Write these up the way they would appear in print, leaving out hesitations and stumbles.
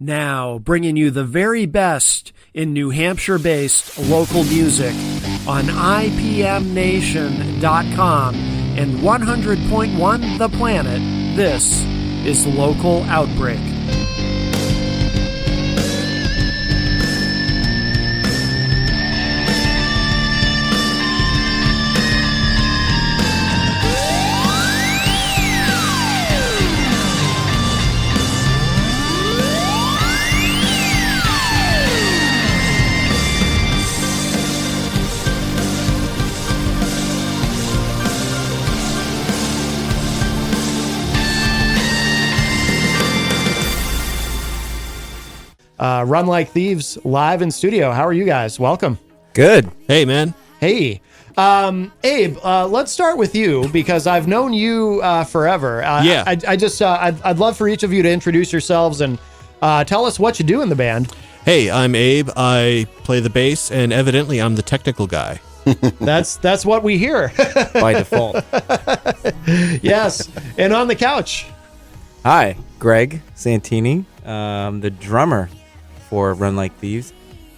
Now, bringing you the very best in New Hampshire-based local music on IPMNation.com and 100.1 The Planet, this is Local Outbreak. Run Like Thieves live in studio. How are you guys? Welcome. Good. Hey, man. Hey. Abe, let's start with you because I've known you forever. Yeah. I'd love for each of you to introduce yourselves and tell us what you do in the band. Hey, I'm Abe. I play the bass, and evidently I'm the technical guy. That's what we hear. By default. Yes. And on the couch. Hi, Greg Santini. The drummer for Run Like Thieves.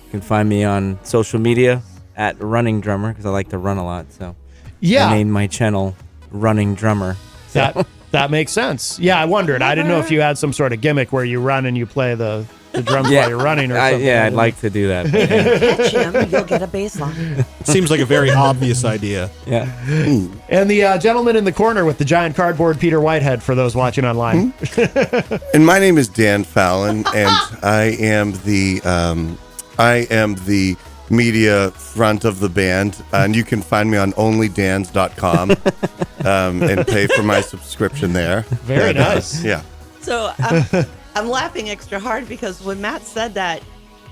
You can find me on social media at Running Drummer because I like to run a lot. So Yeah. I named my channel Running Drummer. So. That makes sense. Yeah, I wondered. I didn't know if you had some sort of gimmick where you run and you play the drums while you're running or something. I'd like to do that. But, yeah. Catch him, you'll get a bass line. Seems like a very obvious idea. Yeah. And the gentleman in the corner with the giant cardboard Peter Whitehead for those watching online. And my name is Dan Fallon, and I am the media front of the band, and you can find me on onlydans.com and pay for my subscription there. Very nice. Yeah. So I'm laughing extra hard because when Matt said that,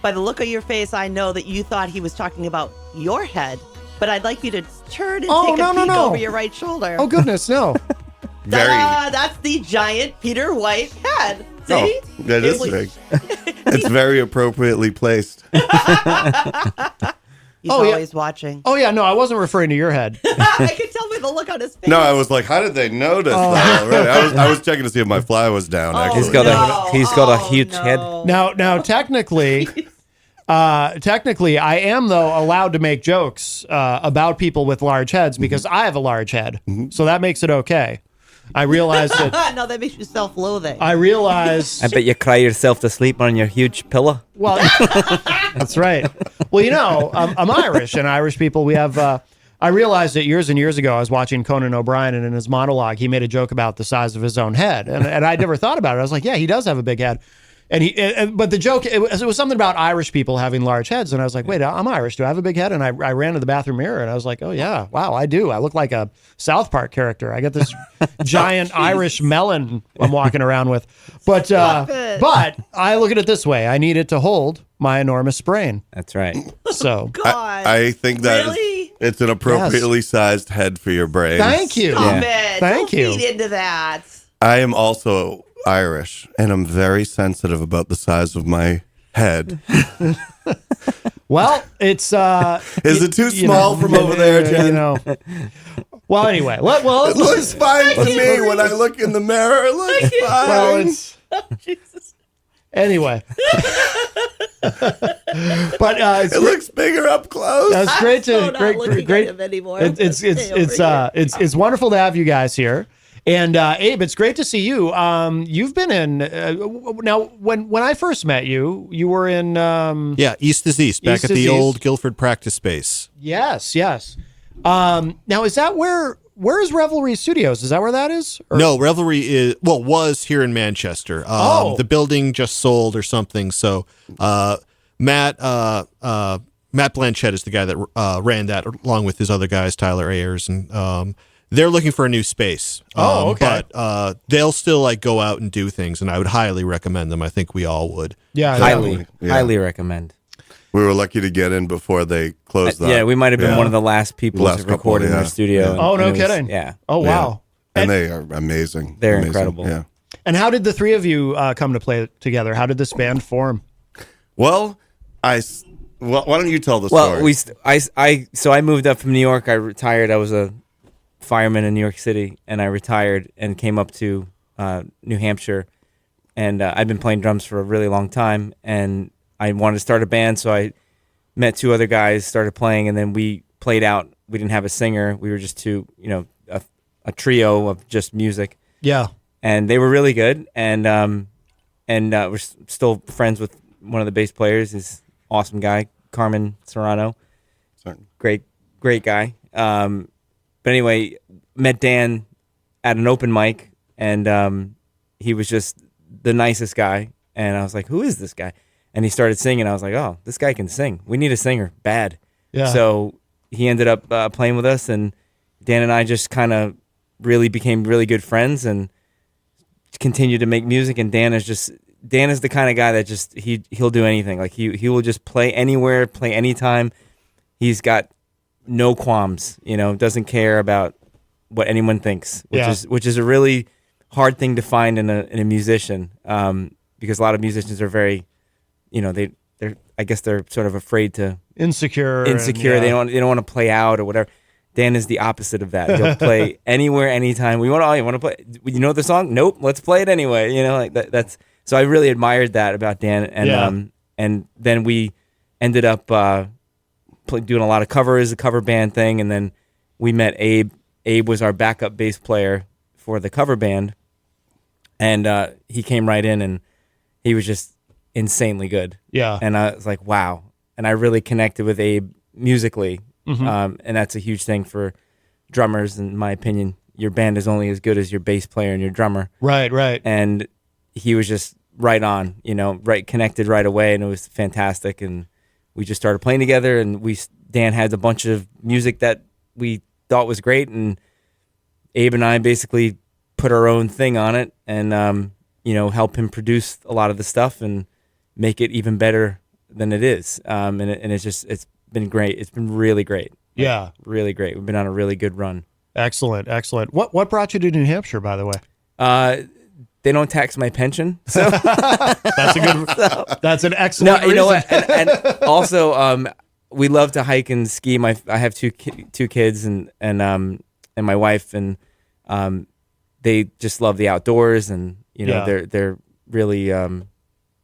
by the look of your face, I know that you thought he was talking about your head. But I'd like you to turn and take a peek over your right shoulder. Oh, goodness, no. That's the giant Peter White head. See? Oh, that is big. It's very appropriately placed. He's always watching. Oh, yeah, no, I wasn't referring to your head. I could tell by the look on his face. No, I was like, how did they notice that already? I was checking to see if my fly was down, actually. He's got a huge head. Now, technically, I am, though, allowed to make jokes about people with large heads because I have a large head. So that makes it okay. I realized that. No, that makes you self-loathing. I realized. I bet you cry yourself to sleep on your huge pillow. Well, that's right. Well, you know, I'm Irish, and Irish people, we have. I realized that years and years ago, I was watching Conan O'Brien, and in his monologue, he made a joke about the size of his own head, and I'd never thought about it. I was like, yeah, he does have a big head. But the joke, it was something about Irish people having large heads. And I was like, wait, I'm Irish. Do I have a big head? And I ran to the bathroom mirror and I was like, oh yeah, wow, I do. I look like a South Park character. I got this giant Irish melon I'm walking around with. But I look at it this way. I need it to hold my enormous brain. That's right. So God. I think that Really? it's an appropriately sized head for your brain. Thank you. Stop it. Thank Don't you. feed into that. I am also Irish, and I'm very sensitive about the size of my head. Well, it's Is it too small from over there, Jen? You know. Well, anyway, It looks fine to me when I look in the mirror. It looks fine. well, it's Jesus. anyway. But It looks bigger up close. it's great I'm so to not great looking great. at him anymore. It's wonderful to have you guys here. And Abe, it's great to see you. You've been in now. When I first met you, you were in. Yeah, East is East, back East at is the East. old Guilford practice space. Yes. Now, is that where is Revelry Studios? Is that where that is? Or- No, Revelry was here in Manchester. The building just sold or something. So Matt Blanchett is the guy that ran that along with his other guys, Tyler Ayers, and they're looking for a new space. Okay. But they'll still like go out and do things, and I would highly recommend them. I think we all would. Yeah. Highly recommend. We were lucky to get in before they closed that. Yeah, we might have been one of the last people to record in their studio. Yeah. Oh, no and it was- kidding. Yeah. Oh, wow. And they are amazing. They're Amazing. incredible. Yeah. And how did the three of you come to play together? How did this band form? Well, why don't you tell the Well, story? so I moved up from New York. I retired. I was a fireman in New York City, and I retired and came up to New Hampshire I've been playing drums for a really long time, and I wanted to start a band, so I met two other guys, started playing, and then we played out. We didn't have a singer. We were just two, a trio of just music. Yeah. And they were really good, and we're still friends with one of the bass players. He's an awesome guy, Carmen Serrano. Great guy. But anyway, met Dan at an open mic, and he was just the nicest guy. And I was like, who is this guy? And he started singing. I was like, oh, this guy can sing. We need a singer bad. Yeah. So he ended up playing with us, and Dan and I just kind of really became really good friends and continued to make music. And Dan is the kind of guy that just he'll do anything. Like he will just play anywhere, play anytime. He's got no qualms, doesn't care about what anyone thinks, which is a really hard thing to find in a musician, because a lot of musicians are very, I guess they're sort of afraid to insecure. They don't want to play out or whatever. Dan is the opposite of that. He'll play anywhere, anytime. You want to play? You know the song? Nope. Let's play it anyway. Like that. That's so I really admired that about Dan, and then we ended up doing a lot of covers, a cover band thing, and then we met Abe. Abe was our backup bass player for the cover band, and he came right in, and he was just insanely good. Yeah. And I was like, wow. And I really connected with Abe musically. Mm-hmm. And that's a huge thing for drummers, in my opinion. Your band is only as good as your bass player and your drummer. Right. And he was just right on, right connected right away, and it was fantastic. And we just started playing together, and Dan had a bunch of music that we thought was great, and Abe and I basically put our own thing on it, and help him produce a lot of the stuff and make it even better than it is. And it's been great. It's been really great. Yeah. Really great. We've been on a really good run. Excellent. What brought you to New Hampshire, by the way? They don't tax my pension, so that's an excellent reason. You know what? And also, we love to hike and ski. I have two kids and my wife, and they just love the outdoors, and they're really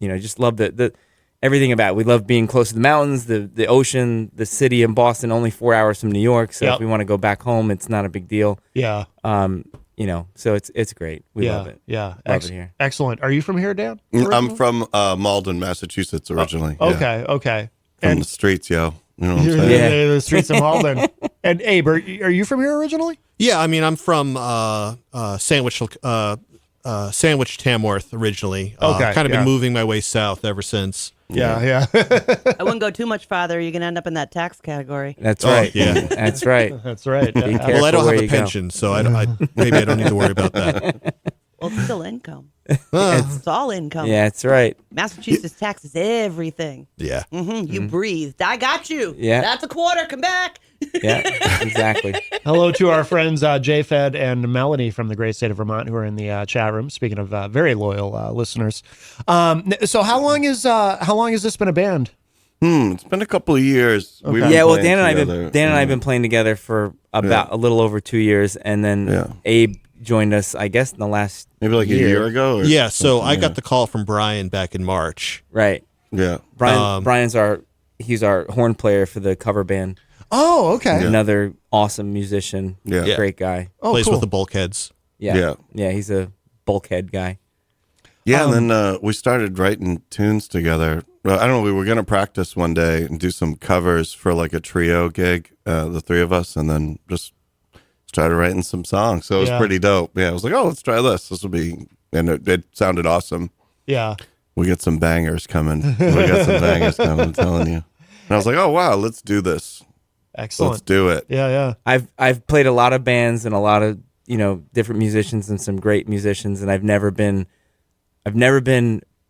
just love the everything about it. We love being close to the mountains, the ocean, the city in Boston, only 4 hours from New York. So if we want to go back home, it's not a big deal. Yeah. So it's great. We love it. Yeah. Love it here. Excellent. Are you from here, Dan? I'm from Malden, Massachusetts, originally. Okay. From the streets, yo. You know what I'm saying? Yeah. The streets of Malden. And Abe, are you from here originally? Yeah, I mean, I'm from Sandwich, Tamworth originally. Kind of been moving my way south ever since. Yeah. I wouldn't go too much farther. You're going to end up in that tax category. That's right. Yeah. That's right. That's right. Well, I don't have a pension, so maybe I don't need to worry about that. Well, it's still income. It's all income. Yeah, that's right. Massachusetts taxes everything. Yeah. Mm-hmm. You breathed. I got you. Yeah. That's a quarter. Come back. Yeah, exactly. Hello to our friends J-Fed and Melanie from the great state of Vermont who are in the chat room. Speaking of very loyal listeners, so how long has this been a band? It's been a couple of years. Okay. Dan and I have been playing together for about a little over 2 years, and then Abe joined us, I guess, in the last maybe like a year ago. Yeah. So I got the call from Brian back in March. Right. Yeah. Brian's he's our horn player for the cover band. Oh, okay. Yeah. Another awesome musician. Yeah. Great guy. Oh, Plays cool. with the Bulkheads. Yeah. He's a bulkhead guy. Yeah, and then we started writing tunes together. Well, I don't know, we were going to practice one day and do some covers for like a trio gig, the three of us, and then just started writing some songs. So it was pretty dope. Yeah, I was like, oh, let's try this. This will be, and it sounded awesome. Yeah. We got some bangers coming. I'm telling you. And I was like, oh, wow, let's do this. Excellent. Let's do it. Yeah. I've played a lot of bands and a lot of, different musicians and some great musicians, and I've never been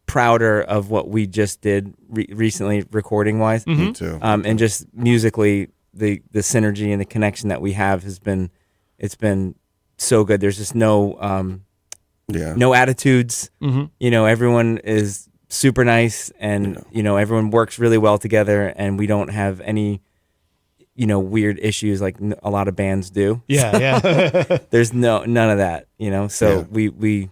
prouder of what we just did recently, recording wise. Me too. And just musically, the synergy and the connection that we have it's been so good. There's just no attitudes. Mm-hmm. Everyone is super nice, and everyone works really well together, and we don't have any weird issues like a lot of bands do. Yeah. There's none of that. So we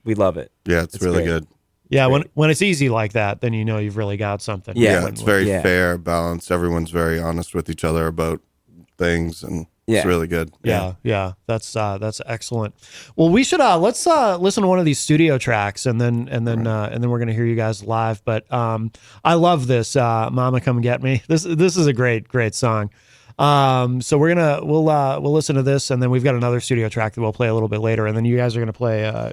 love it. Yeah, it's really great. good. Yeah, when it's easy like that, then you know you've really got something. Yeah. It's very Yeah. fair, balanced. Everyone's very honest with each other about things, and Yeah. it's really good. Yeah, that's excellent. Well, we should let's listen to one of these studio tracks, and then we're gonna hear you guys live. But I love this "Mama Come Get Me." This is a great song. So we'll listen to this, and then we've got another studio track that we'll play a little bit later, and then you guys are gonna play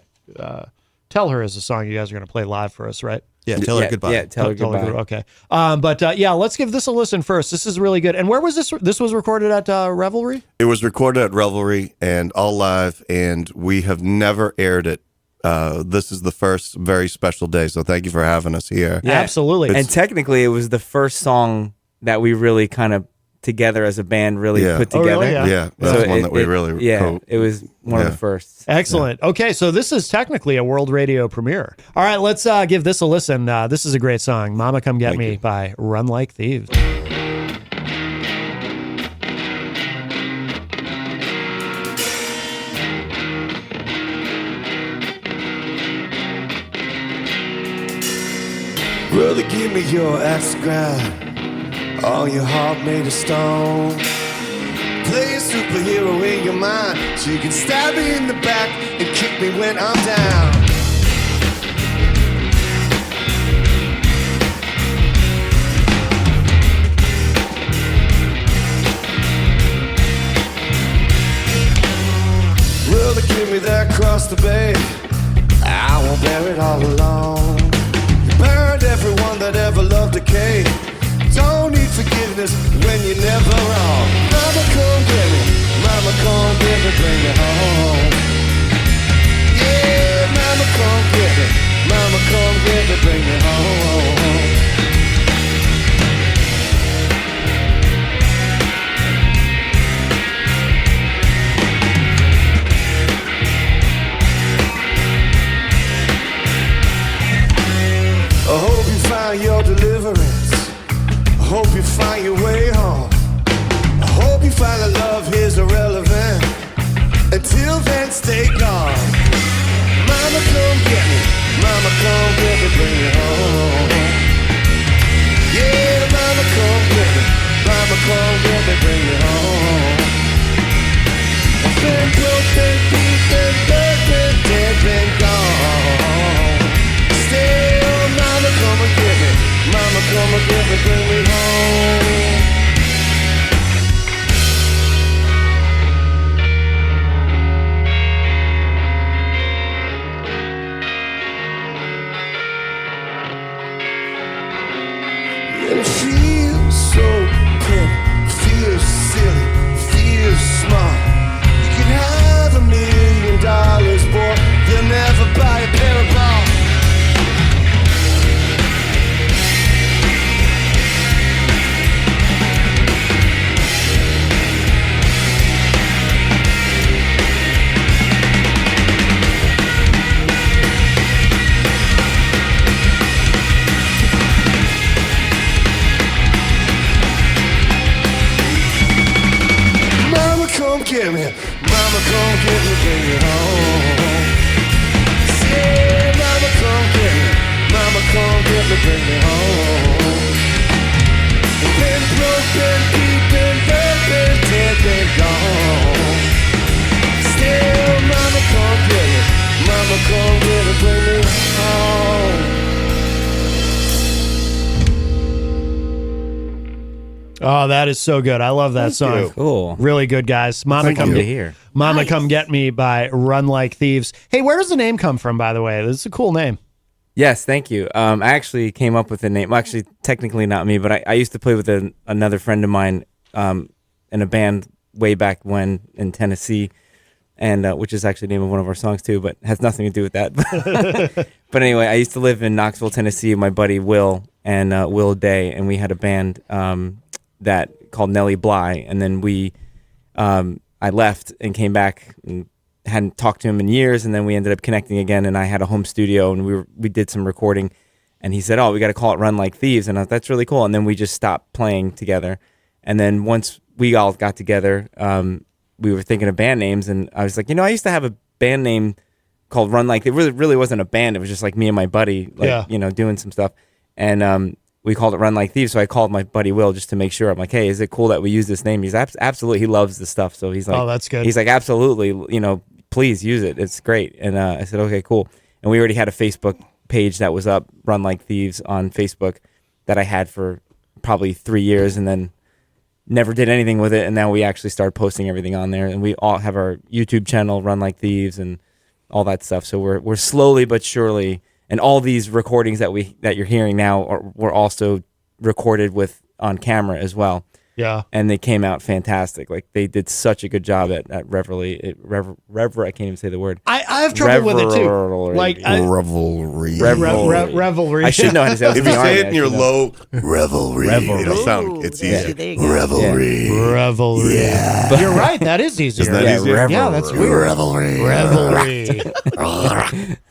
"Tell Her" is a song you guys are gonna play live for us, right? Yeah, tell her goodbye. Yeah, tell her goodbye. Okay. But yeah, let's give this a listen first. This is really good. And where was this? This was recorded at Revelry? It was recorded at Revelry and all live, and we have never aired it. This is the first very special day, so thank you for having us here. Yeah. Absolutely. And technically, it was the first song that we really kind of together as a band really put together. really? Yeah. Yeah, that's one that we really it was one of the first. Excellent. Okay, so this is technically a world radio premiere. All right, let's give this a listen. This is a great song, "Mama Come Get Me" by Run Like Thieves. Brother, give me your axe to grind. All your heart made of stone. Play a superhero in your mind, so you can stab me in the back and kick me when I'm down. Brother, give me that cross to bear. I won't bear it all alone. You burned everyone that ever loved a cave. Don't need forgiveness when you're never wrong. Mama, come get me. Mama, come get me. Bring me home. Yeah, mama, come get me. Mama, come get me. Bring me home. I hope you find your deliverance. I hope you find your way home. I hope you find that love is irrelevant. Until then, stay gone. Mama, come get me. Mama, come get me. Bring me home. Yeah, mama, come get me. Mama, come get me. Bring me home. I've been broke, been beat, been burned, been dead, been gone. Still, mama, come and get me. Mama, come and get me, bring me home. It feels so pretty, feels silly, feels smart. You can have $1 million, boy, they'll never buy a pair of balls. Come get me, mama, come get me, bring me home. Say, mama, come get me, mama, come get me, bring me home. Been broke, been beat, been burned, been dead, been gone. Still, mama, come get me, mama, come get me, bring me home. Oh, that is so good. I love that song. Cool. Really good, guys. Mama Come to hear. Mama Come Get Me by Run Like Thieves. Hey, where does the name come from, by the way? This is a cool name. Yes, thank you. I actually came up with the name. Well, actually, technically not me, but I used to play with another friend of mine in a band way back when in Tennessee, and which is actually the name of one of our songs too, but has nothing to do with that. But anyway, I used to live in Knoxville, Tennessee with my buddy Will and Will Day, and we had a band that called Nellie Bly, and then I left and came back and hadn't talked to him in years, and then we ended up connecting again, and I had a home studio, and we did some recording, and he said, "Oh, we got to call it Run Like Thieves," and I thought, that's really cool, and then we just stopped playing together, and then once we all got together, we were thinking of band names, and I was like, I used to have a band name called Run Like. It really wasn't a band. It was just like me and my buddy, like doing some stuff, and we called it Run Like Thieves. So I called my buddy Will just to make sure. I'm like, hey, is it cool that we use this name? He's absolutely, he loves the stuff. So he's like, oh, that's good. He's like, absolutely, please use it. It's great. And I said, okay, cool. And we already had a Facebook page that was up, Run Like Thieves on Facebook, that I had for probably 3 years, and then never did anything with it. And now we actually started posting everything on there, and we all have our YouTube channel, Run Like Thieves, and all that stuff. So we're slowly but surely. And all these recordings that you're hearing now were also recorded on camera as well. Yeah. And they came out fantastic. Like, they did such a good job at Revelry. I can't even say the word. I have trouble with it too. Like Revelry. Revelry. I should know how to say it. If you say it in your low revelry, it'll sound. It's easy. There you go. Revelry. Revelry. Yeah. You're right. That is easier. Isn't that easier? Yeah, that's weird. Revelry. Revelry.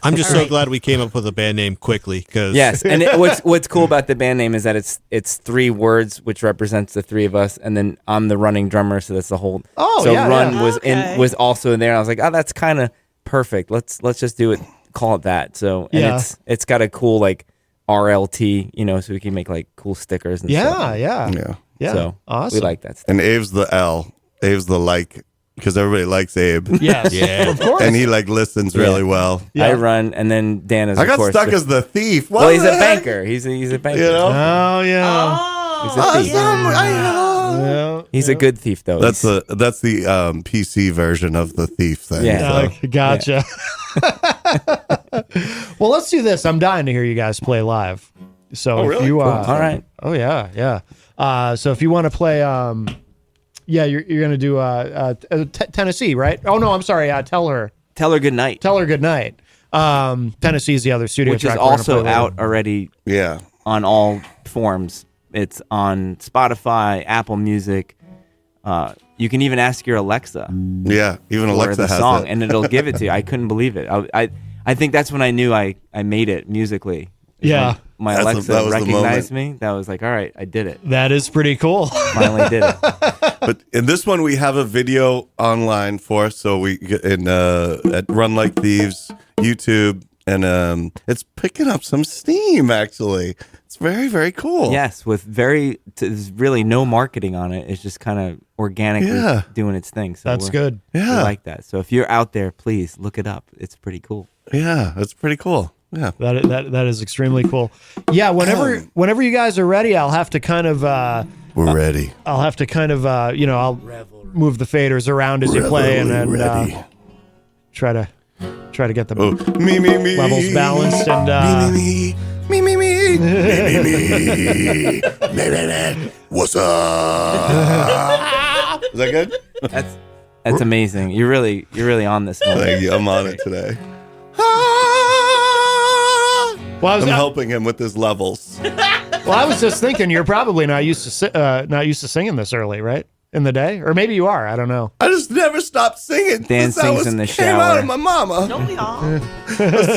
I'm just so glad we came up with a band name quickly. Because Yes, and what's cool about the band name is that it's 3 words, which represents the 3 of us, and then I'm the running drummer, so that's the whole. Oh, so yeah, Run yeah. was also in there. And I was like, oh, that's kind of perfect. Let's just do it. Call it that. So and it's got a cool like RLT, so we can make like cool stickers and stuff. Yeah. So awesome. we like that stuff. And Abe's the L. Abe's the like, because everybody likes Abe. Yes. Yeah. Of course. And he like listens really well. Yeah. I Run, and then Dan is. I of got course, stuck as the thief. What well, he's the a heck? banker. He's a banker. You know? Oh yeah. He's a thief. Yeah. He's a good thief, though. That's the PC version of the thief thing. Yeah. so. Gotcha. Well, let's do this. I'm dying to hear you guys play live. So if you all right. Oh yeah. So if you want to play you're gonna do Tennessee, right? Oh no, I'm sorry. Tell her Good Night, good night. Tennessee's the other studio which is track we're gonna also play later. out already Yeah. on all forms. It's on Spotify, Apple Music. You can even ask your Alexa Yeah. Even for Alexa the has song, it. and it'll give it to you. I couldn't believe it. I think that's when I knew I made it musically. Yeah. When my That Alexa was the recognized me. That was like, all right, I did it. That is pretty cool. Finally did it. But in this one, we have a video online for us. So we get at Run Like Thieves YouTube, and it's picking up some steam. Actually, it's very, very cool. Yes, with there's really no marketing on it. It's just kind of organically doing its thing. So That's good. We Yeah. like that. So if you're out there, please look it up. It's pretty cool. Yeah, it's pretty cool. Yeah. That is extremely cool. Yeah, whenever you guys are ready, I'll have to kind of We're ready. I'll have to kind of I'll move the faders around as you play, and then try to get the Me. levels balanced, and Me. What's up? Is that good? That's amazing. You're really on this one. Thank you. I'm on it today. well, I'm helping him with his levels. I was just thinking you're probably not used to singing this early, right? In the day, or maybe you are. I don't know. I just never stopped singing. Dan sings in the Came out shower. of my mama. Don't we all? I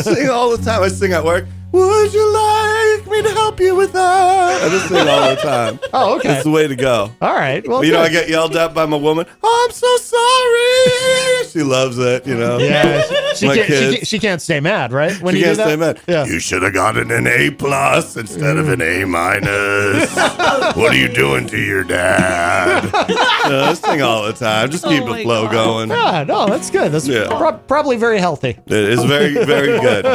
sing all the time. I sing at work. Would you like me to help you with that? I just sing all the time. Oh, okay. It's the way to go. All right. Well, You know, I good. get yelled at by my woman. Oh, I'm so sorry. She loves it, Yeah, she My can't. kids. She can't stay mad, right? When She you can't do that? stay mad. Yeah. You should have gotten an A+ instead of an A-. What are you doing to your dad? I sing all the time. Just keep my the flow God. going. Yeah, no, that's good. That's Yeah. probably very healthy. It is very, very good.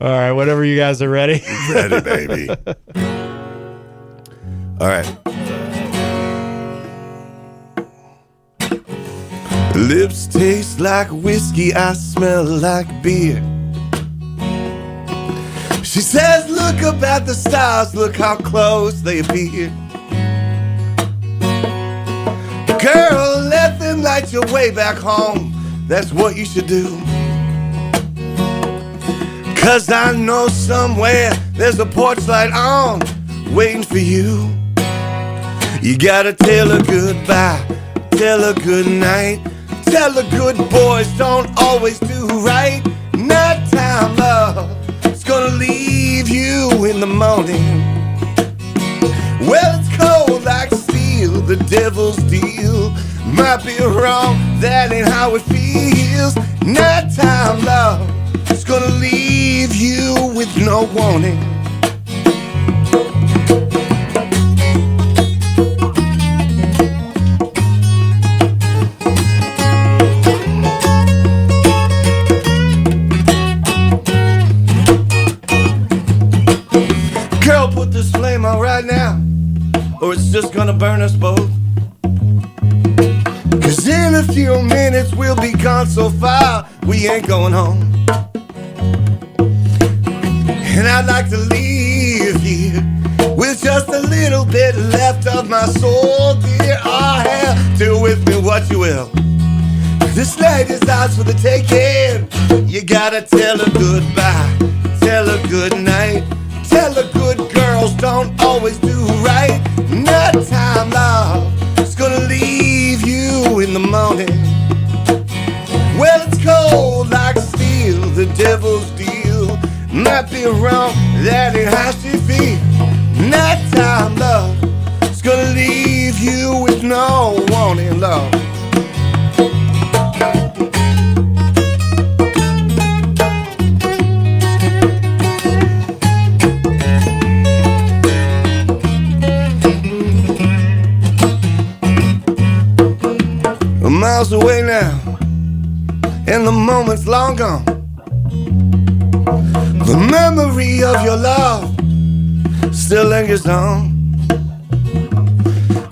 All right, whenever you guys are ready. Ready, baby. All right. Lips taste like whiskey, I smell like beer. She says, look up at the stars, look how close they appear. Girl, let them light your way back home. That's what you should do. 'Cause I know somewhere there's a porch light on, waiting for you. You gotta tell her goodbye, tell her good night. Tell her good boys don't always do right. Nighttime love is gonna leave you in the morning. Well, it's cold like steel, the devil's deal. Might be wrong, that ain't how it feels. feels. Nighttime love is gonna leave you with no warning. Girl, put this flame on right now, or it's just gonna burn us both. 'Cause in a few minutes we'll be gone so far, we ain't going home. And I'd like to leave here with just a little bit left of my soul, dear. Oh, hell, do with me what you will. This night is ours for the taking. You gotta tell her goodbye, tell her good night. Tell her good girls don't always do right. Nighttime love is gonna leave you in the morning. Well, it's cold like steel, the devil's deal. Might be wrong, that ain't how she feels. Nighttime love is gonna leave you with no warning, love. Miles away now, and the moment's long gone. The memory of your love still lingers on.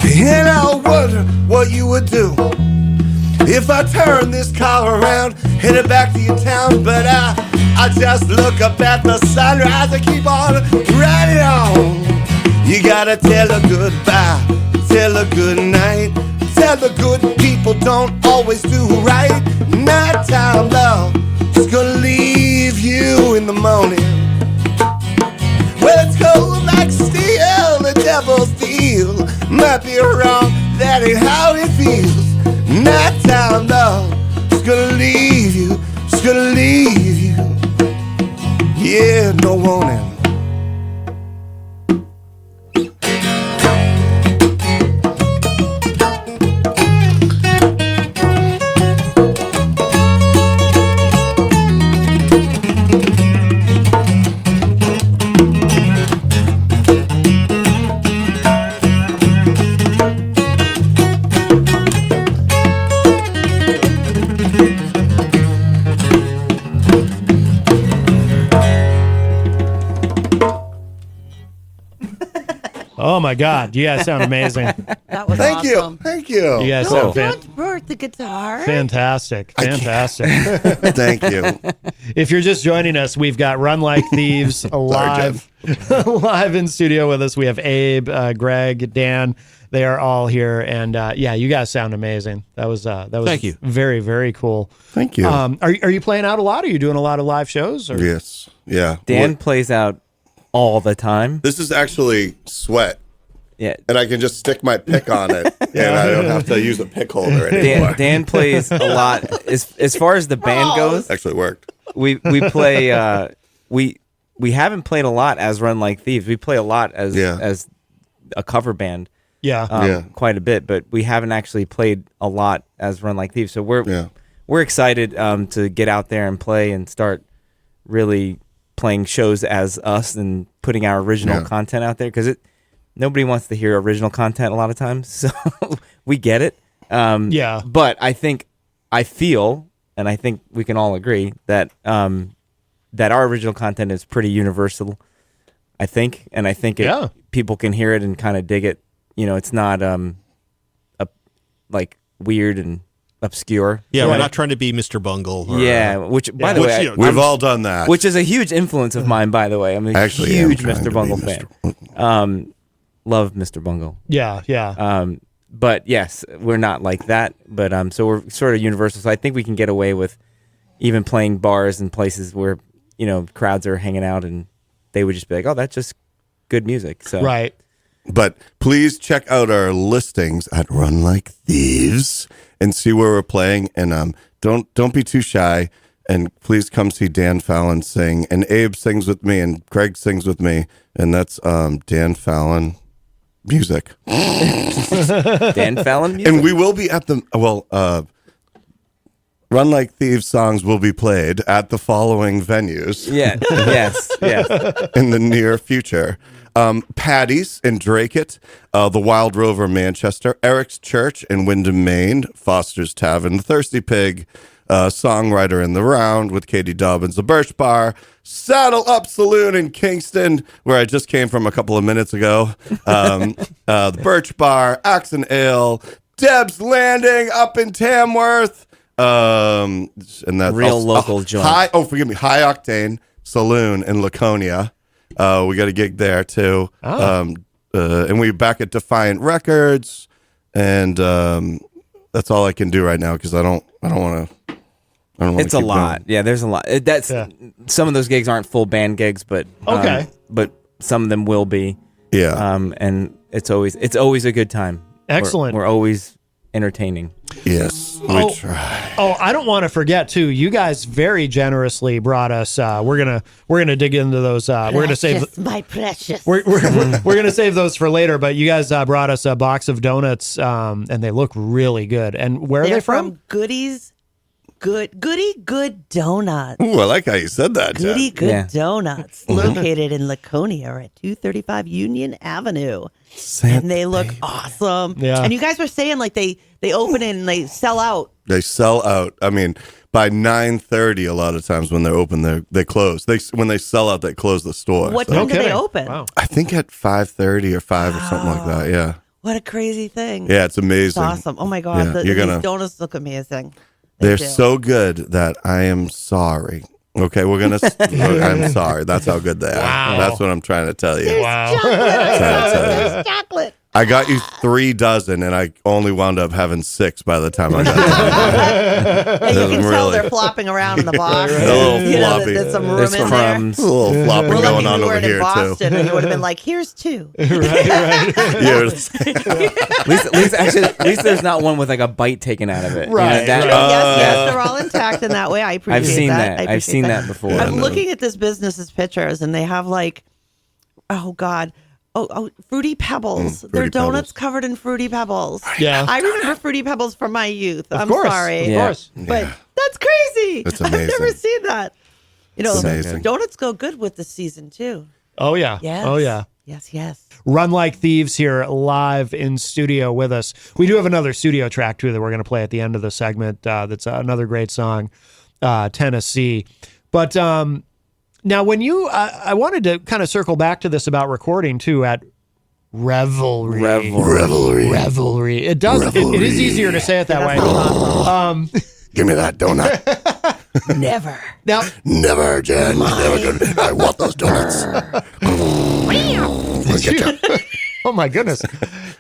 And I wonder what you would do if I turned this car around, headed back to your town. But I just look up at the sunrise and keep on riding on. You gotta tell her goodbye, tell her good night. Tell the good people don't always do right. Nighttime love is gonna leave you in the morning. Well, it's cold like steel, the devil's deal. Might be wrong, that ain't how it feels. Nighttime love is gonna leave you, it's gonna leave you. Yeah, no warning. Oh my God, you guys sound amazing. That was Thank awesome. you. Thank you. You guys No, sound don't hurt the guitar. fantastic. Fantastic. Thank you. If you're just joining us, we've got Run Like Thieves live, live in studio with us. We have Abe, Greg, Dan. They are all here, and yeah, you guys sound amazing. That was Thank you. Very, very cool. Thank you. Are you playing out a lot? Are you doing a lot of live shows? Or? Yes. Yeah. Dan plays out all the time. This is actually sweat, Yeah. and I can just stick my pick on it, and I don't have to use a pick holder anymore. Dan plays a lot. As far as the band goes, Actually worked. we play. We haven't played a lot as Run Like Thieves. We play a lot as a cover band. Yeah. Quite a bit, but we haven't actually played a lot as Run Like Thieves. So we're excited to get out there and play and start really playing shows as us and putting our original content out there, because nobody wants to hear original content a lot of times. So we get it. But I feel, and I think we can all agree that that our original content is pretty universal. I think people can hear it and kind of dig it. You know, it's not like weird and obscure. Yeah, we're not trying to be Mr. Bungle. Or, which by the way, we've all done that. Which is a huge influence of mine, by the way. I'm a huge Mr. Bungle fan. Love Mr. Bungle. Yeah. But yes, we're not like that. But so we're sort of universal. So I think we can get away with even playing bars and places where, you know, crowds are hanging out and they would just be like, "Oh, that's just good music." So Right. But please check out our listings at Run Like Thieves and see where we're playing. And don't be too shy. And please come see Dan Fallon sing. And Abe sings with me, and Greg sings with me. And that's Dan Fallon music. Dan Fallon music. And we will be at the Run Like Thieves songs will be played at the following venues. Yeah. Yes. In the near future. Paddy's in Dracut, the Wild Rover Manchester, Eric's Church in Wyndham, Maine, Foster's Tavern, the Thirsty Pig, Songwriter in the Round with Katie Dobbins, the Birch Bar, Saddle Up Saloon in Kingston, where I just came from a couple of minutes ago, the Birch Bar, Axe and Ale, Deb's Landing up in Tamworth, and that's Real local joint. High Octane Saloon in Laconia. We got a gig there too. And we're back at Defiant Records, and that's all I can do right now because I don't want to. It's a lot. Yeah, there's a lot. Some of those gigs aren't full band gigs, but but some of them will be. Yeah. And it's always a good time. Excellent. We're always entertaining. Yes, we try. Oh, I don't want to forget too. You guys very generously brought us. We're gonna dig into those. We're gonna save my precious. We're gonna save those for later. But you guys brought us a box of donuts, and they look really good. And where are they from? Goodies. Good Donuts. Ooh, I like how you said that, Jen. Goody Good Donuts, located in Laconia at 235 Union Avenue. And they look awesome. Yeah. And you guys were saying like they open and they sell out. They sell out. I mean, by 9:30, a lot of times when they're open, they close. When they sell out, they close the store. What So- time do they open? Wow. I think at 5:30 or 5 or something like that. Yeah. What a crazy thing. Yeah, it's It's amazing. awesome. Oh my God. Yeah, These donuts look amazing. They're do. so good that I am sorry. Okay, we're gonna. I'm sorry. That's how good they are. Wow. That's what I'm trying to tell you. Wow. There's chocolate. I got you 3 dozen, and I only wound up having 6 by the time I got And you can tell really- they're flopping around in the box. A little You know, floppy. there's some room There's in there. crumbs. a little flopping We're lucky going on we over weren't here in Boston, too. and you would have been like, "Here's 2." Yeah, At least there's not one with like a bite taken out of it. Right, that- right. Yes, they're all intact in that way. I appreciate I've seen that. I I've appreciate seen that before. I'm looking at this business's pictures, and they have like, oh God. Oh, Fruity Pebbles. They're Fruity donuts Pebbles. covered in Fruity Pebbles. Yeah. I remember Fruity Pebbles from my youth. Of I'm course. sorry. Of Yeah. course. But that's crazy. It's I've never amazing. seen that. You know, It's amazing. donuts go good with the season too. Oh yeah. Yes. Oh yeah. Yes. Run Like Thieves here live in studio with us. We do have another studio track too that we're going to play at the end of the segment. That's another great song, Tennessee. But now when I wanted to kind of circle back to this about recording too at Revelry. It does. It is easier to say it that way. Give me that donut. Never. Now, Never, Jen. Never gonna. I want those donuts. oh my goodness.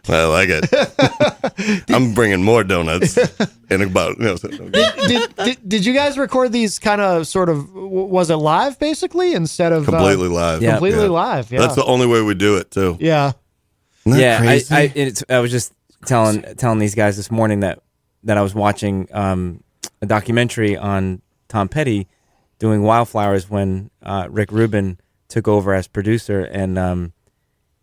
I like it. I'm bringing more donuts in about. Did you guys record these kind of sort of, was it live basically instead of Completely live. Yeah. completely live? Yeah. That's the only way we do it too. Yeah. Isn't that crazy? I was just telling these guys this morning that I was watching a documentary on Tom Petty doing Wildflowers when Rick Rubin took over as producer, and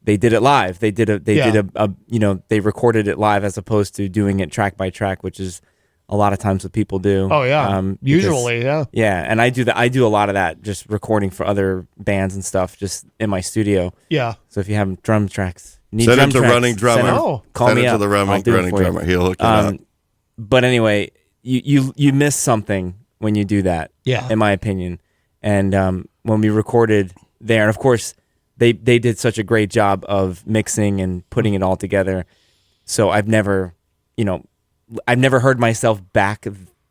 they did it live. They did they recorded it live as opposed to doing it track by track, which is a lot of times what people do. Oh yeah. Usually, yeah. Yeah, and I do a lot of that, just recording for other bands and stuff, just in my studio. Yeah. So if you have drum tracks, need Send drum it to tracks, running drummer. send it- Oh. call Send me it to up. the I'll running do it for you. drummer. He'll hook it up. But anyway, you miss something when you do that. Yeah. In my opinion, and when we recorded there, and of course they did such a great job of mixing and putting it all together. So I've never heard myself back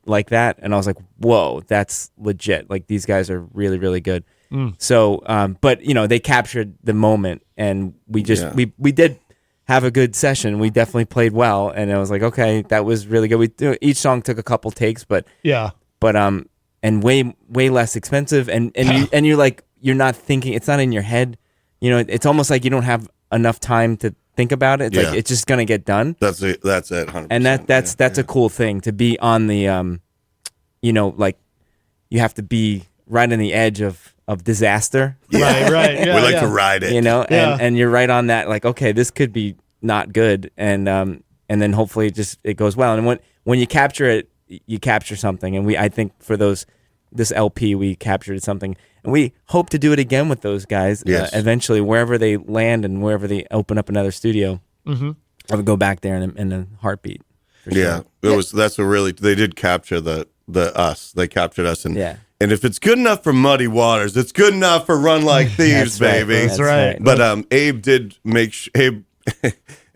like that, and I was like, whoa, that's legit. Like these guys are really, really good. So, but they captured the moment, and we just we did have a good session. We definitely played well, and I was like, okay, that was really good. Each song took a couple takes, but and way less expensive, and you're like, you're not thinking, it's not in your head. It's almost like you don't have enough time to think about it. It's like it's just gonna get done. That's it. 100%. And that's a cool thing to be on the like you have to be right on the edge of disaster. Right. Yeah, we like to ride it. And you're right on that, like, okay, this could be not good, and then hopefully it goes well. And when you capture it you capture something. And I think for this LP, we captured something, and we hope to do it again with those guys. Yes. Eventually, wherever they land and wherever they open up another studio, I would go back there in a heartbeat. For Yeah, sure. they did capture the us. They captured us, and Yeah. and if it's good enough for Muddy Waters, it's good enough for Run Like Thieves, That's right. baby. That's right. But Abe did make Abe.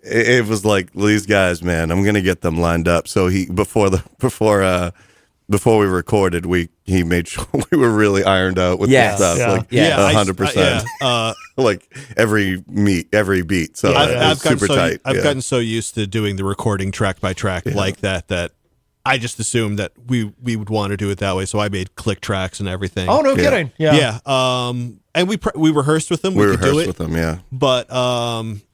It was like, these guys, man, I'm gonna get them lined up. So he before we recorded, he made sure we were really ironed out with Yes. the stuff. Yeah. Like Yeah. 100%. Like every beat. So I've super tight. I've yeah. gotten so used to doing the recording track by track like that I just assumed that we would want to do it that way. So I made click tracks and everything. Oh, no kidding. Yeah. And we rehearsed with them. we could do rehearsed it. with them. Yeah. But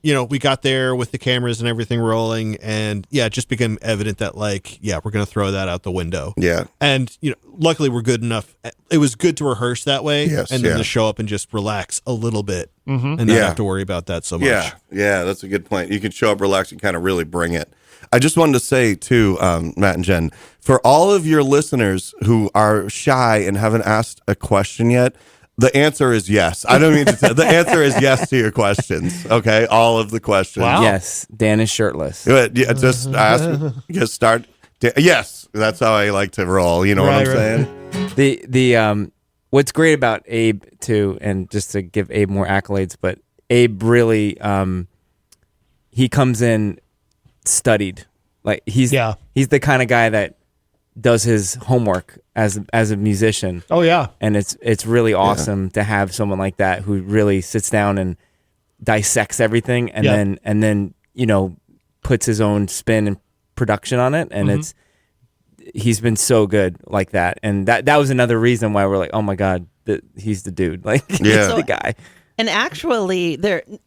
we got there with the cameras and everything rolling, and it just became evident that we're gonna throw that out the window. Yeah. And luckily we're good enough. It was good to rehearse that way, Yes, and then yeah. to show up and just relax a little bit, and not Yeah. have to worry about that so much. Yeah, that's a good point. You can show up, relax, and kind of really bring it. I just wanted to say, too, Matt and Jen, for all of your listeners who are shy and haven't asked a question yet, the answer is yes. I don't mean to say the answer is yes to your questions. Okay, all of the questions. Wow. Yes, Dan is shirtless. But yeah, just ask. Just start. Yes, that's how I like to roll. You know what I'm saying? The what's great about Abe too, and just to give Abe more accolades, but Abe really he comes in studied. Like he's the kind of guy that does his homework as a musician. Oh yeah. And it's really awesome to have someone like that who really sits down and dissects everything and then puts his own spin and production on it, and he's been so good like that. And that was another reason why we're like, oh my god, he's the dude. Like he's the guy. And actually,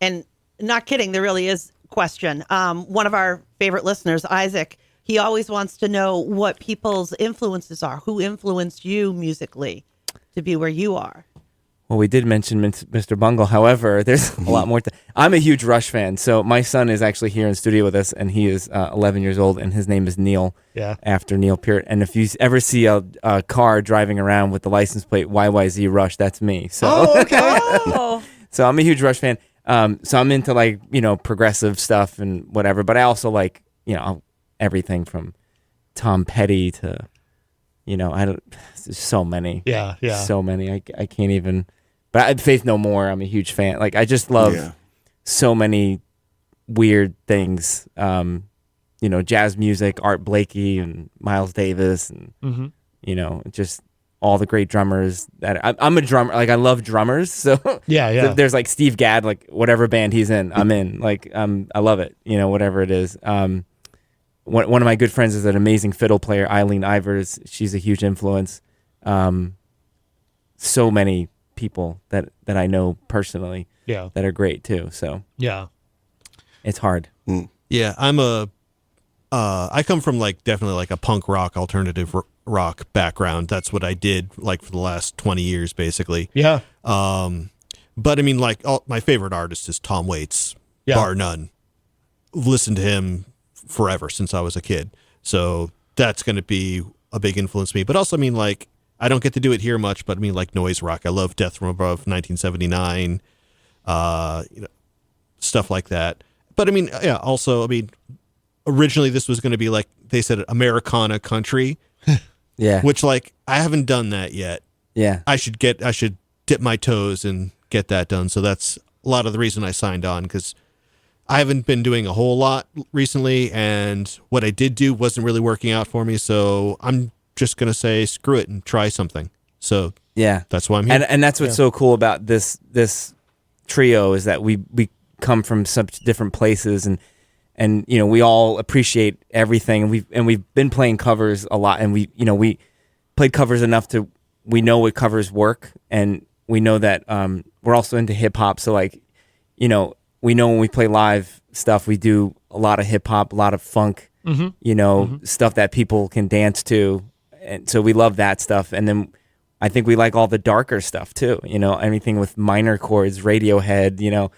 and not kidding, there really is a question. One of our favorite listeners, Isaac, he always wants to know what people's influences are. Who influenced you musically to be where you are? Well, we did mention Mr. Bungle. However, there's a lot more. I'm a huge Rush fan. So my son is actually here in studio with us, and he is 11 years old, and his name is Neil, after Neil Peart. And if you ever see a car driving around with the license plate YYZ Rush, that's me. So, so I'm a huge Rush fan. So I'm into progressive stuff and whatever, but I also like, everything from Tom Petty to, there's so many. Yeah. So many. I can't even. But Faith No More, I'm a huge fan. Like, I just love so many weird things. Jazz music, Art Blakey and Miles Davis, and just all the great drummers. I'm a drummer. Like, I love drummers. So Yeah. there's like Steve Gadd, like whatever band he's in, I'm in. Like, I love it. Whatever it is. One of my good friends is an amazing fiddle player, Eileen Ivers. She's a huge influence. So many people that I know personally that are great too. So it's hard. Yeah, I come from definitely a punk rock, alternative rock background. That's what I did for the last 20 years, basically. Yeah. But I mean, my favorite artist is Tom Waits, bar none. Listened to him forever since I was a kid. So that's going to be a big influence to me. But also, I mean, I don't get to do it here much, but I mean, noise rock. I love Death from Above, 1979, stuff like that. But I mean, also, I mean, originally this was going to be they said Americana country. Which I haven't done that yet. Yeah. I should dip my toes and get that done. So that's a lot of the reason I signed on, because I haven't been doing a whole lot recently, and what I did do wasn't really working out for me. So I'm just going to say screw it and try something. So that's why I'm here. And that's what's so cool about this trio is that we come from such different places, and we all appreciate everything, and we've been playing covers a lot, and we played covers enough to we know what covers work, and we know that we're also into hip hop. So we know when we play live stuff, we do a lot of hip hop, a lot of funk, stuff that people can dance to. And so we love that stuff. And then I think we like all the darker stuff too, anything with minor chords, Radiohead,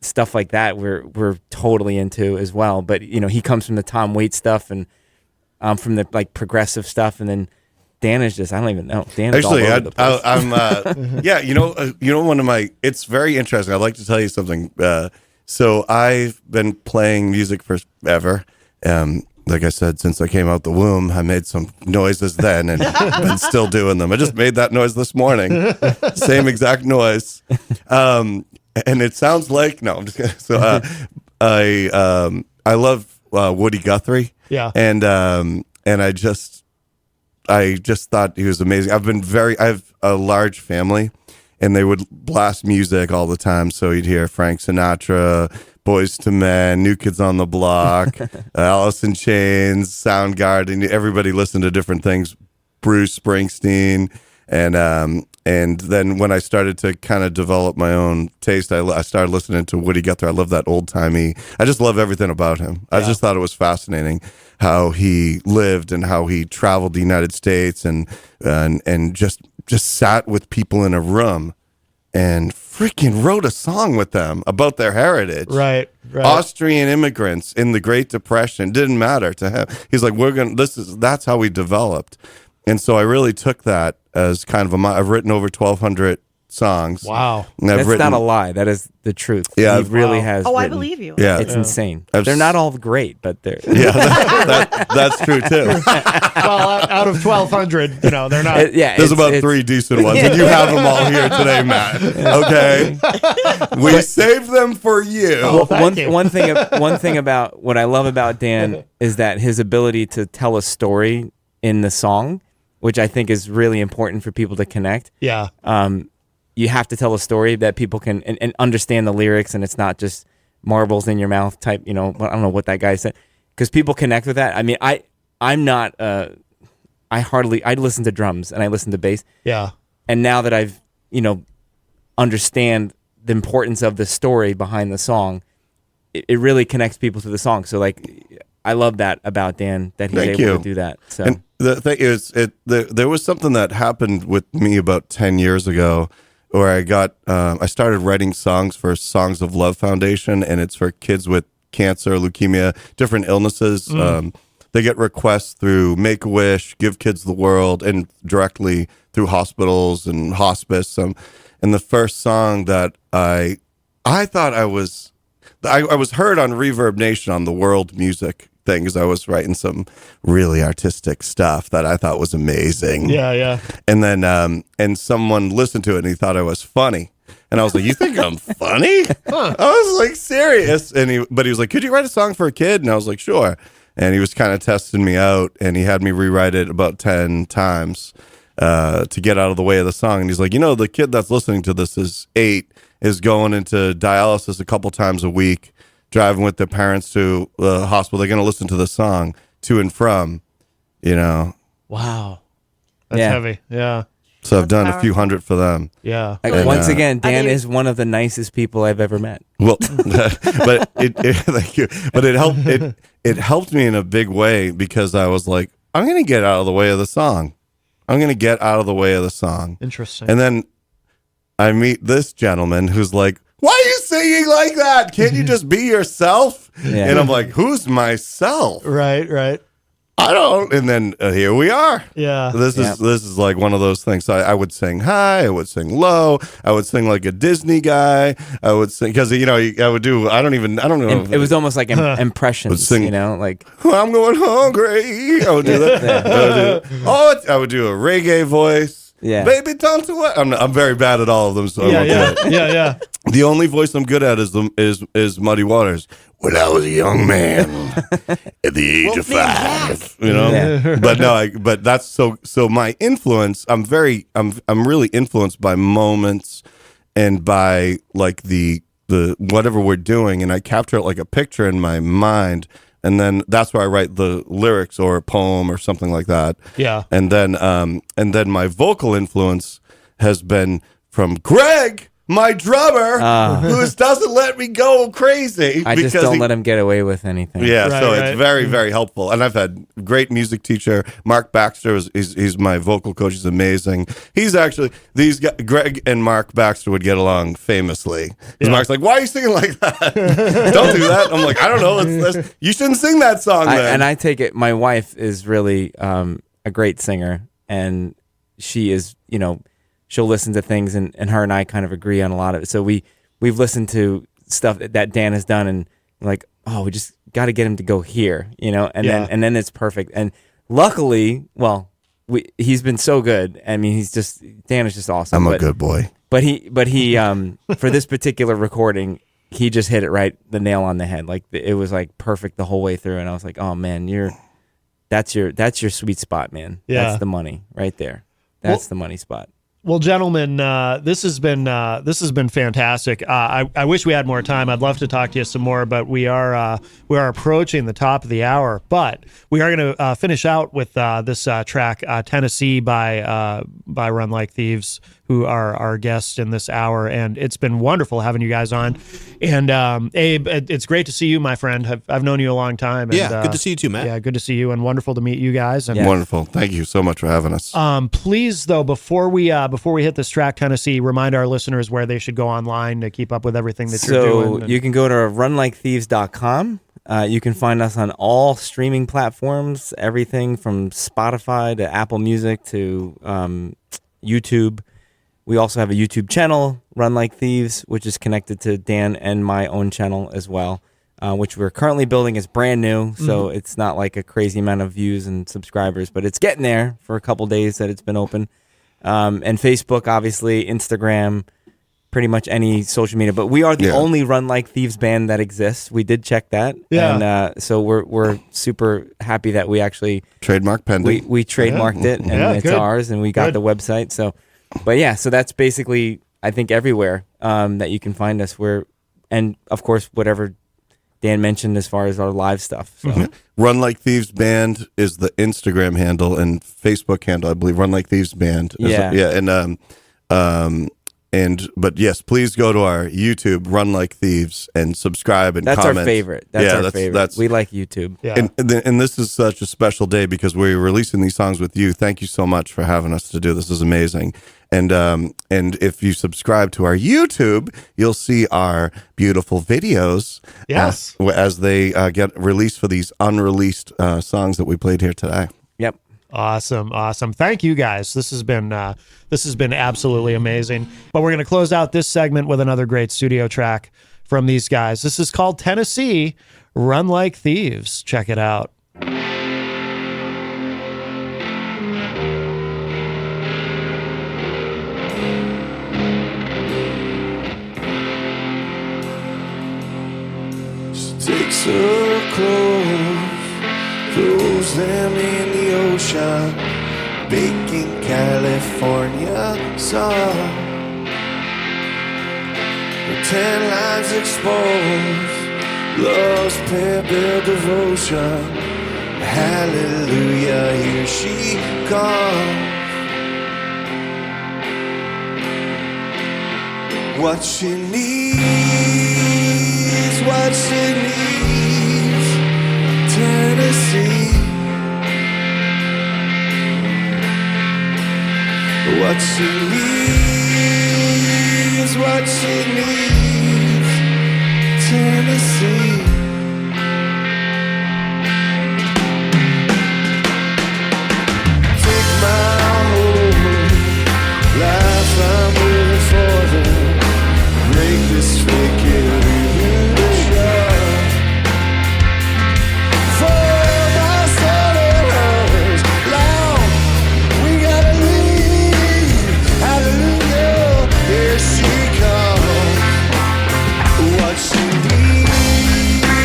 stuff like that we're totally into as well. But, he comes from the Tom Waits stuff, and from the like progressive stuff, and then Dan is just, I don't even know. Dan is Actually, all over the place. I'm yeah, one of my, it's very interesting. I'd like to tell you something. So I've been playing music forever. Like I said, since I came out the womb, I made some noises then and been still doing them. I just made that noise this morning. Same exact noise. And it sounds like, no, I'm just kidding. So I love Woody Guthrie. Yeah. And I just thought he was amazing. I have a large family, and they would blast music all the time. So you'd hear Frank Sinatra, Boys to Men, New Kids on the Block, Alice in Chains, Soundgarden. Everybody listened to different things. Bruce Springsteen, and then when I started to kind of develop my own taste, I started listening to Woody Guthrie. I love that old timey. I just love everything about him. I just thought it was fascinating how he lived and how he traveled the United States and just sat with people in a room and freaking wrote a song with them about their heritage. Right. Austrian immigrants in the Great Depression, didn't matter to him. He's like, that's how we developed. And so I really took that as kind of I've written over 1,200 songs. Wow. That's not a lie. That is the truth. Yeah. He really has. I written. believe you. Yeah. It's insane. They're not all great, but they're. Yeah, that's true too. Well, out of 1,200, they're not. There's about 3 decent ones, and you have them all here today, Matt. Okay, we saved them for you. Well, one thing about what I love about Dan is that his ability to tell a story in the song, which I think is really important for people to connect. Yeah. You have to tell a story that people can and understand the lyrics, and it's not just marbles in your mouth type. I don't know what that guy said, because people connect with that. I mean, I'm not. I listen to drums and I listen to bass. Yeah. And now that I've understand the importance of the story behind the song, it really connects people to the song. So like, I love that about Dan, that he's able to do that. So. And the thing is, there was something that happened with me about 10 years ago, where I started writing songs for Songs of Love Foundation, and it's for kids with cancer, leukemia, different illnesses. They get requests through Make-A-Wish, Give Kids the World, and directly through hospitals and hospice. And the first song that I thought I was heard on Reverb Nation on the world music thing, because I was writing some really artistic stuff that I thought was amazing. Yeah. And then and someone listened to it and he thought I was funny. And I was like, "You think I'm funny?" I was like, serious. And he was like, "Could you write a song for a kid?" And I was like, "Sure." And he was kind of testing me out, and he had me rewrite it about 10 times to get out of the way of the song. And he's like, "The kid that's listening to this is 8, is going into dialysis a couple times a week, driving with their parents to the hospital. They're going to listen to the song to and from, Wow. That's heavy. Yeah. So I've done a few hundred for them. Yeah. Once again, Dan is one of the nicest people I've ever met. Well, but thank you. But it helped me in a big way, because I was like, I'm going to get out of the way of the song. Interesting. And then I meet this gentleman who's like, "Why are you singing like that? Can't you just be yourself?" Yeah. And I'm like, "Who's myself?" Right. I don't. And then here we are. Yeah. This is like one of those things. So I would sing high, I would sing low, I would sing like a Disney guy. I would sing, because I would do. I don't know. It was almost like impressions. Like, I'm going hungry. I would do that. I would do a reggae voice. Yeah. Baby, don't do it. I'm very bad at all of them. So I won't do it. Yeah. The only voice I'm good at is Muddy Waters. When I was a young man at the age of 5, Yeah. But no, but that's so my influence. I'm really influenced by moments and by like the whatever we're doing, and I capture it like a picture in my mind. And then that's where I write the lyrics or a poem or something like that. Yeah. And then my vocal influence has been from Greg my drummer who doesn't let me go crazy. I just don't let him get away with anything. Yeah, Right, so right. it's very, very helpful. And I've had great music teacher. Mark Baxter, he's my vocal coach. He's amazing. He's actually, these guys, Greg and Mark Baxter would get along famously. Because Mark's like, why are you singing like that? Don't do that. I'm like, I don't know. You shouldn't sing that song then. And I take it, my wife is really a great singer. And she is, she'll listen to things, and her and I kind of agree on a lot of it. So we've listened to stuff that Dan has done, and like, oh, we just got to get him to go here, and then it's perfect. And luckily, he's been so good. I mean, Dan is just awesome. I'm a good boy. But he for this particular recording, he just hit it right, the nail on the head. Like it was like perfect the whole way through, and I was like, oh man, that's your sweet spot, man. Yeah. That's the money right there. That's the money spot. Well, gentlemen, this has been fantastic. I wish we had more time. I'd love to talk to you some more, but we are approaching the top of the hour. But we are going to finish out with this track, Tennessee by Run Like Thieves, who are our guests in this hour. And it's been wonderful having you guys on. And Abe, it's great to see you, my friend. I've known you a long time. And, Yeah, good to see you too, Matt. Yeah, good to see you, and wonderful to meet you guys. And Wonderful. Thank you so much for having us. please, though, before we hit this track, Tennessee, remind our listeners where they should go online to keep up with everything that you're doing. So you can go to runlikethieves.com. You can find us on all streaming platforms, everything from Spotify to Apple Music to YouTube. We also have a YouTube channel, Run Like Thieves, which is connected to Dan and my own channel as well, which we're currently building. Is brand new, so it's not like a crazy amount of views and subscribers, but it's getting there for a couple days that it's been open. And Facebook, obviously, Instagram, pretty much any social media. But we are the only Run Like Thieves band that exists. We did check that. Yeah. And so we're super happy that we actually Trademark pending. we trademarked it, and it's good. ours, and we got the website. So, but yeah, so that's basically, I think, everywhere that you can find us. And of course, whatever Dan mentioned as far as our live stuff. So. Run Like Thieves Band is the Instagram handle, and Facebook handle, I believe. Run Like Thieves Band. But yes, please go to our YouTube, Run Like Thieves, and subscribe and That's comment. our favorite. That's our favorite. That's, we like YouTube. Yeah. and this is such a special day because we're releasing these songs with you. Thank you so much for having us to do this. Is amazing. And if you subscribe to our YouTube, you'll see our beautiful videos. Yes. As they get released for these unreleased songs that we played here today. Yep. Awesome. Thank you guys. This has been absolutely amazing. But we're going to close out this segment with another great studio track from these guys. This is called Tennessee, Run Like Thieves. Check it out. Takes her clothes, throws them in the ocean, baking California sun. Her tan lines exposed, love's pale devotion. Hallelujah, here she comes. What she needs, what she needs, Tennessee. What she needs, Tennessee. Take my whole life, I'm moving for them. Break this fake illusion. For my soul and hers, long we gotta leave. Hallelujah, here she comes. What she needs,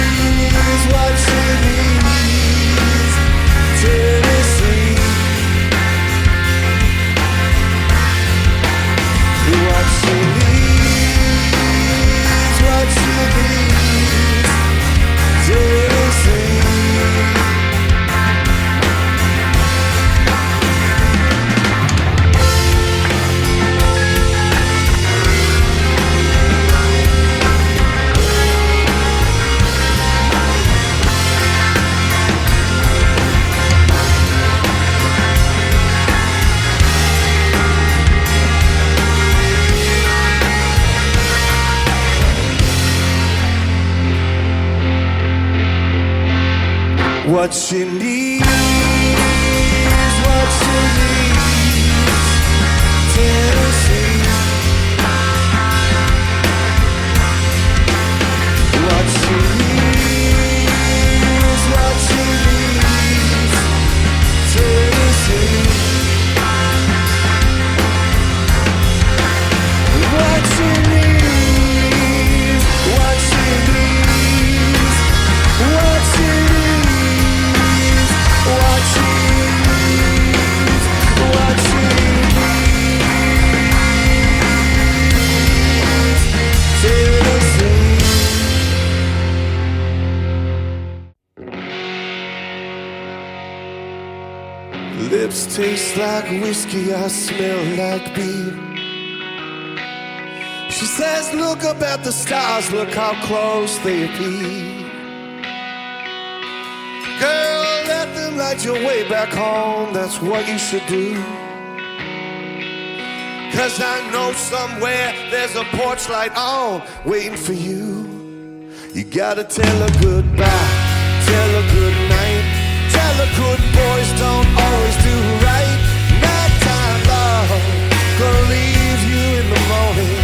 what she needs, what she needs. Tennessee, what she needs, what she needs. Tennessee, what she needs, what she needs, what she needs, what she needs, what she needs. Tennessee. Lips taste like whiskey, I smell like beer. She says, look up at the stars, look how close they appear. Girl, let them light your way back home, that's what you should do. Cause I know somewhere there's a porch light on, waiting for you. You gotta tell her goodbye, tell her good night. Tell her good boys don't always do right. Nighttime love, gonna leave you in the morning.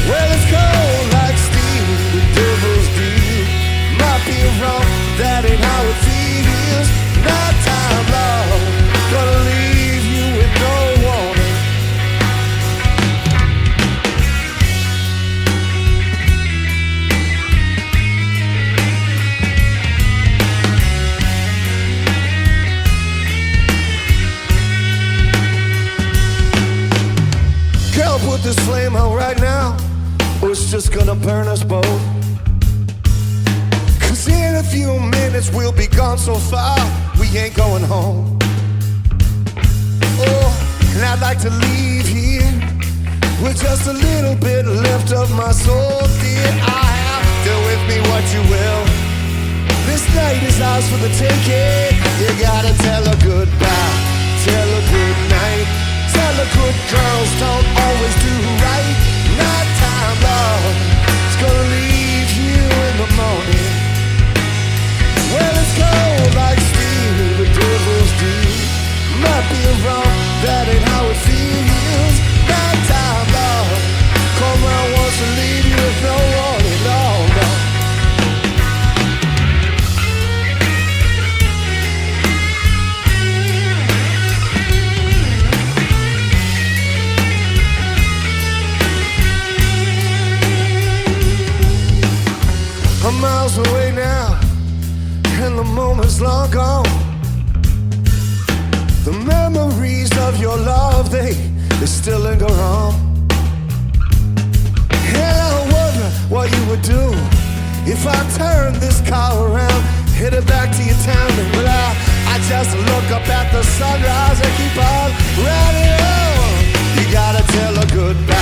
Well, it's cold like steel, the devil's deal. Might be wrong, that ain't how it feels. Nighttime love, gonna leave you with no warning. Girl, put this flame out right now, or it's just gonna burn us both. Cause in a few minutes we'll be gone so far, we ain't going home. Oh, and I'd like to leave here with just a little bit left of my soul. Dear, I have, do with me what you will. This night is ours for the taking. You gotta tell her goodbye, tell her good night. Tell her good girls don't always do right. Nighttime love is gonna leave you in the morning. Well, it's cold like steel, the devil's deal. Might be wrong, that ain't how it feels. Nighttime love, come round once and leave you with no warning. No, no. I'm miles away now, and the moment's long gone. The memories of your love, they still linger on. And I wonder what you would do if I turned this car around, headed back to your town. But I just look up at the sunrise and keep on riding on. You gotta tell her goodbye,